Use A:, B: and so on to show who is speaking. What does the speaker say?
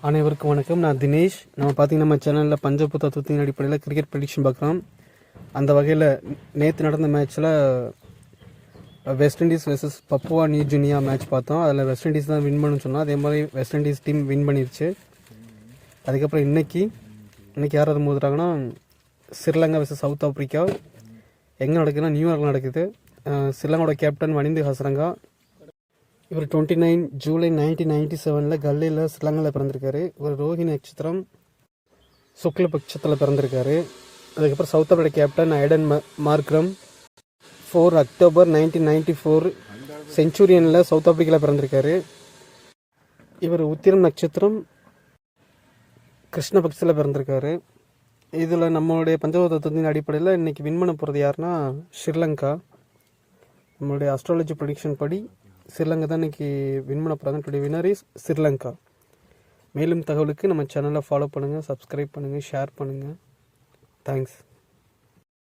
A: அனைவருக்கும் வணக்கம். நான் தினேஷ். நம்ம சேனலில் பஞ்சபூத தத்துவத்தின் அடிப்படையில் கிரிக்கெட் ப்ரெடிக்ஷன் பார்க்குறோம். அந்த வகையில் நேற்று நடந்த மேட்ச்சில் west Indies versus Papua new Guinea match பார்த்தோம். அதில் வெஸ்ட் இண்டீஸ் தான் வின் பண்ணுன்னு சொன்னோம். அதே மாதிரி வெஸ்ட் இண்டீஸ் டீம் வின் பண்ணிருச்சு. அதுக்கப்புறம் இன்றைக்கி யாராவது மோதுறாங்கன்னா ஸ்ரீலங்கா வெர்சஸ் சவுத் ஆஃப்ரிக்கா. எங்கே நடக்குதுன்னா நியூயார்க்கில் நடக்குது. ஸ்ரீலங்காவோட கேப்டன் வனிந்து ஹசரங்கா. இவர் 29 ஜூலை 1997 கல்லியில் ஸ்ரீலங்காவில் பிறந்திருக்காரு. இவர் ரோஹிணி நட்சத்திரம் சுக்ல பட்சத்தில் பிறந்திருக்காரு. அதுக்கப்புறம் South Africa captain Aiden Markram 4 October 1994 செஞ்சுரியனில் சவுத் ஆஃப்ரிக்காவில் பிறந்திருக்காரு. இவர் உத்திரம் நட்சத்திரம் கிருஷ்ணபக்ஷத்தில் பிறந்திருக்காரு. இதில் நம்மளுடைய பஞ்சபூத தத்துவத்தின் அடிப்படையில் இன்றைக்கி வின் பண்ண போகிறது யாருன்னா ஸ்ரீலங்கா. நம்மளுடைய அஸ்ட்ராலஜி ப்ரெடிக்ஷன் படி ஸ்ரீலங்கா தான் இன்றைக்கி வின் பண்ண போகிறாங்க. Today Winner is Sri Lanka. மேலும் தகவலுக்கு நம்ம சேனலை ஃபாலோ பண்ணுங்கள், சப்ஸ்கிரைப் பண்ணுங்கள், ஷேர் பண்ணுங்கள். தேங்க்ஸ்.